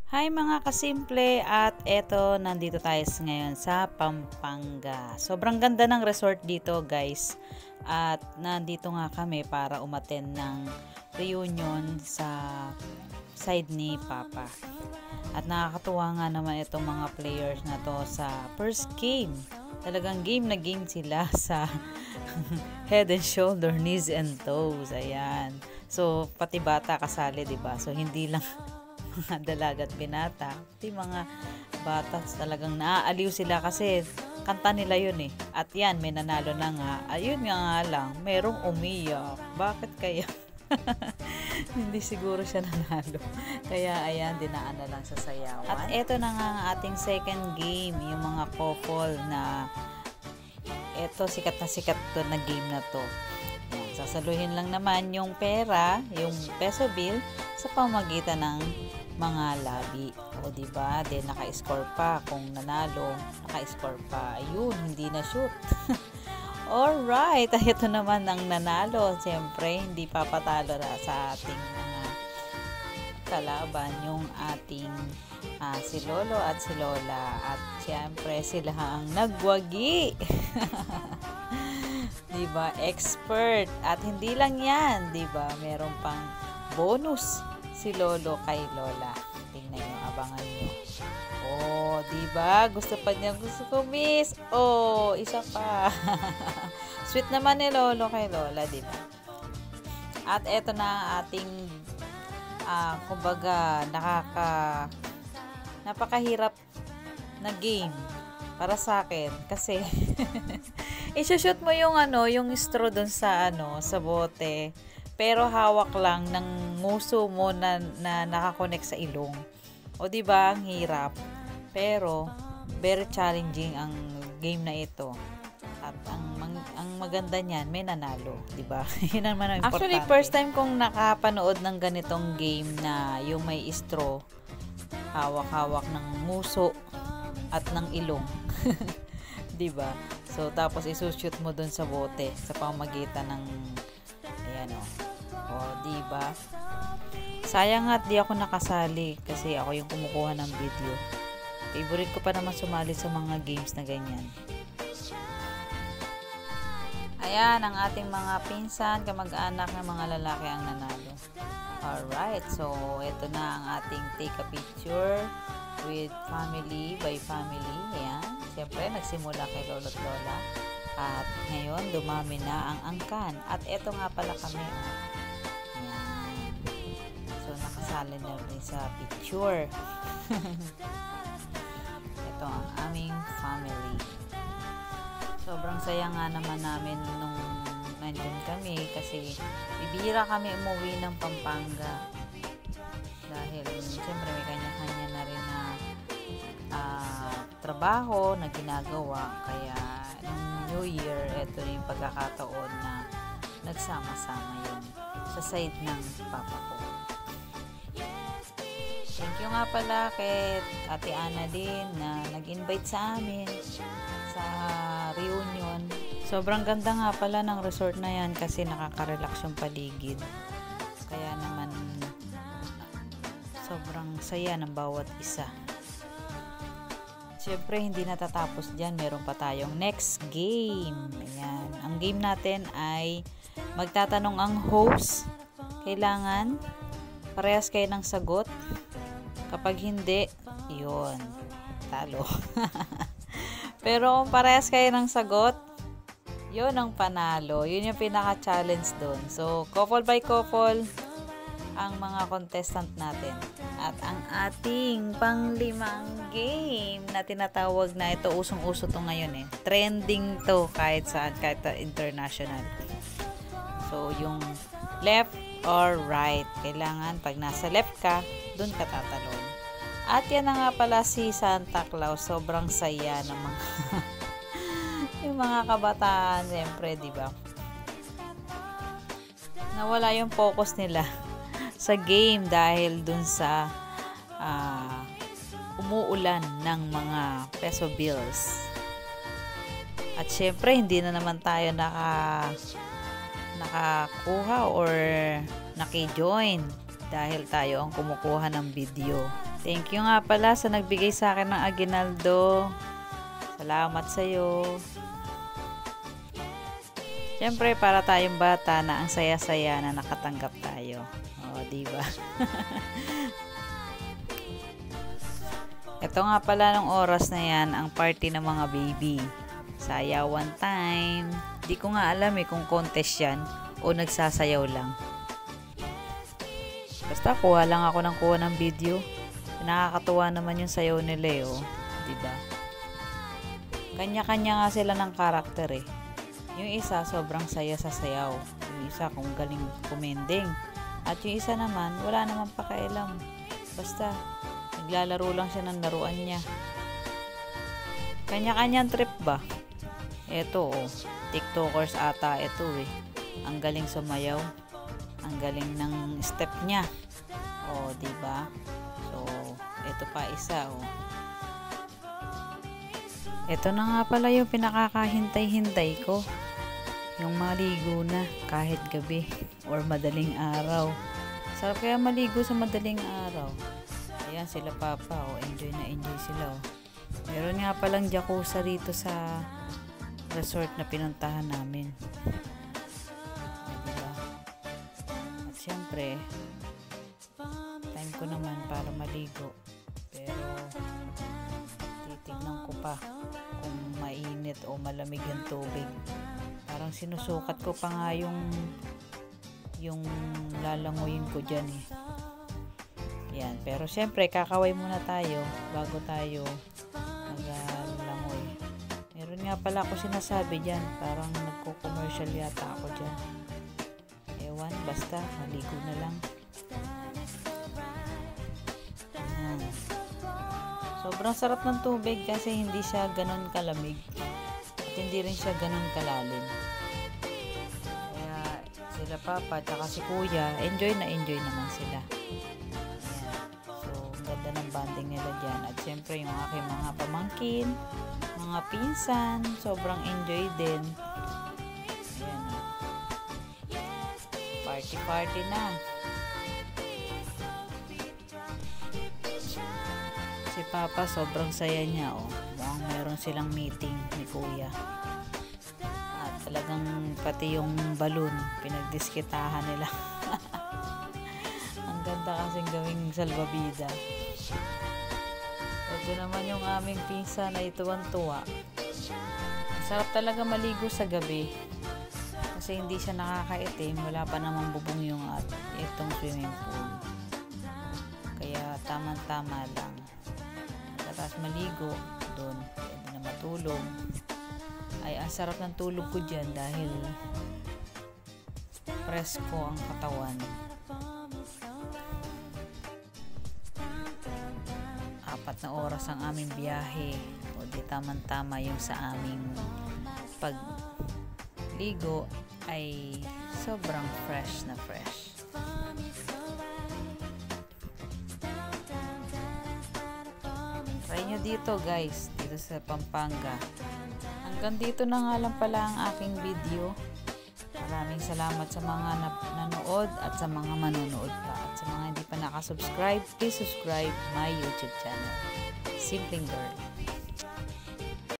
Hi mga kasimple, at eto nandito tayo ngayon sa Pampanga. Sobrang ganda ng resort dito guys, at nandito nga kami para umattend ng reunion sa side ni Papa. At nakakatuwa nga naman itong mga players na to sa first game. Talagang game na game sila sa head and shoulder, knees and toes. Ayan. So pati bata kasali, 'di ba? So hindi lang mga dalaga at binata, di mga bata, talagang naaaliw sila kasi kanta nila yun eh. At yan, may nanalo na nga. Ayun nga lang, merong umiyak. Bakit kaya? Hindi siguro siya nanalo. Kaya ayan, dinaan na lang sa sayawan. At eto na nga ang ating second game, yung mga couple na eto, sikat to na game na to. Yan, sasaluhin lang naman yung pera, yung peso bill sa pamamagitan ng mga labi. O diba? Then naka-score pa. Kung nanalo, naka-score pa. Ayun, hindi na shoot. Alright, ito naman ang nanalo. Siyempre, hindi papatalo na sa ating mga kalaban, yung ating si Lolo at si Lola. At siyempre, sila ang nagwagi. Diba? Expert. At hindi lang yan. Diba? Meron pang bonus si Lolo kay Lola. Tingnan nyo, abangan nyo. Oh, diba? Gusto pa niya. Gusto ko, miss. Oh, isa pa. Sweet naman ni Lolo kay Lola, diba? At eto na ang ating kumbaga, napakahirap na game para sa akin. Kasi, isushoot mo yung yung straw dun sa sa bote. Pero hawak lang ng nguso mo na nakakonect sa ilong. O diba, ang hirap. Pero very challenging ang game na ito. At ang maganda niyan, may nanalo, diba? Yun naman ang importante. Actually, first time kong nakapanood ng ganitong game na yung may straw, hawak-hawak ng nguso at ng ilong. Diba? So, tapos isushoot mo dun sa bote sa pamamagitan ng ayan o. O, diba? Sayang nga di ako nakasali kasi ako yung kumukuha ng video. Favorite ko pa naman sumali sa mga games na ganyan. Ayan, ang ating mga pinsan, kamag-anak ng mga lalaki ang nanalo. Alright, so ito na ang ating take a picture with family by family. Ayan, siyempre nagsimula kay Lolo at Lola. At ngayon, dumami na ang angkan. At eto nga pala kami. Ayan. So, nakasali na rin sa picture. Ito ang aming family. Sobrang saya nga naman namin nung nandun kami kasi bibihira kami umuwi ng Pampanga. Dahil, siyempre, may kanya-kanya na rin na trabaho na ginagawa. Kaya, New Year, ito yung pagkakataon na nagsama-sama yung sa side ng papa ko. Thank you nga pala kay Ate Ana din na nag-invite sa amin sa reunion. Sobrang ganda nga pala ng resort na yan kasi nakaka-relax yung paligid. Kaya naman sobrang saya ng bawat isa. Siyempre, hindi natatapos dyan. Meron pa tayong next game. Ayan. Ang game natin ay magtatanong ang host. Kailangan parehas kayo ng sagot. Kapag hindi, yun. Talo. Pero kung parehas kayo ng sagot, yun ang panalo. Yun yung pinaka-challenge doon. So, couple by couple ang mga contestant natin. At ang ating panglimang game na tinatawag na ito, usong-uso to ngayon eh. Trending to kahit saan, kahit international. So, yung left or right. Kailangan pag nasa left ka, dun ka tatalon. At yan na nga pala si Santa Claus. Sobrang saya ng mga yung mga kabataan, siyempre, di ba? Nawala yung focus nila sa game dahil dun sa umuulan ng mga peso bills. At syempre, hindi na naman tayo nakakuha or naki-join dahil tayo ang kumukuha ng video. Thank you nga pala sa nagbigay sa akin ng aguinaldo. Salamat sa'yo. Siyempre, para tayong bata na ang saya-saya na nakatanggap tayo. O, diba? Ito nga pala nung oras na yan, ang party ng mga baby. Sayawan time. Di ko nga alam kung contest yan o nagsasayaw lang. Basta kuha lang ako ng video. Nakakatuwa naman yung sayaw ni Leo. Diba? Kanya-kanya nga sila ng karakter eh. Yung isa sobrang saya sa sayaw. Yung isa kung galing kumending. At yung isa naman, wala naman pakialam. Basta, naglalaro lang siya ng laruan niya. Kanya-kanyang trip ba? Eto TikTokers ata ito eh. Ang galing sumayaw. Ang galing ng step niya. O, diba? So, ito pa isa Ito na nga pala yung pinakakahintay-hintay ko. Yung maligo na kahit gabi or madaling araw. Sarap kaya maligo sa madaling araw. Ayan sila papa enjoy na enjoy sila Meron nga palang jacuzzi rito sa resort na pinuntahan namin. Diba? At syempre time ko naman para maligo, pero titignan ko pa kung mainit o malamig yung tubig. Parang sinusukat ko pa nga yung lalangoyin ko dyan Yan, pero syempre kakaway muna tayo bago tayo maglangoy. Meron nga pala ako sinasabi dyan, parang nagko-commercial yata ako dyan. Ewan, basta maligo na lang. Ayan. Sobrang sarap ng tubig kasi hindi siya ganun kalamig at hindi rin siya ganun kalalim. Kaya sila papa at si kuya enjoy naman sila. Ganda ng banding nila dyan. At syempre yung aking mga pamangkin, mga pinsan, sobrang enjoy din. Ayan party na. Si papa sobrang saya niya mukhang meron silang meeting ni kuya. At talagang pati yung balloon pinagdiskitahan nila. Ang ganda kasing gawing salbabida. Ito naman yung aming pinsan na tuwang-tuwa. Sarap talaga maligo sa gabi. Kasi hindi siya nakakaitim. Wala pa namang bubong yung itong swimming pool. Kaya tama-tama lang. Tapos maligo doon. Pwede na matulog. Ay, ang sarap ng tulog ko dyan dahil presko ang katawan. 4 na oras ang aming biyahe. O di tamang-tama yung sa aming pagligo ay sobrang fresh na fresh. Try nyo dito guys, dito sa Pampanga. Hanggang dito na nga lang pala ang aking video. Maraming salamat sa mga nanood at sa mga manonood pa. At sa mga hindi pa nakasubscribe, please subscribe my YouTube channel. Simpleng Girl.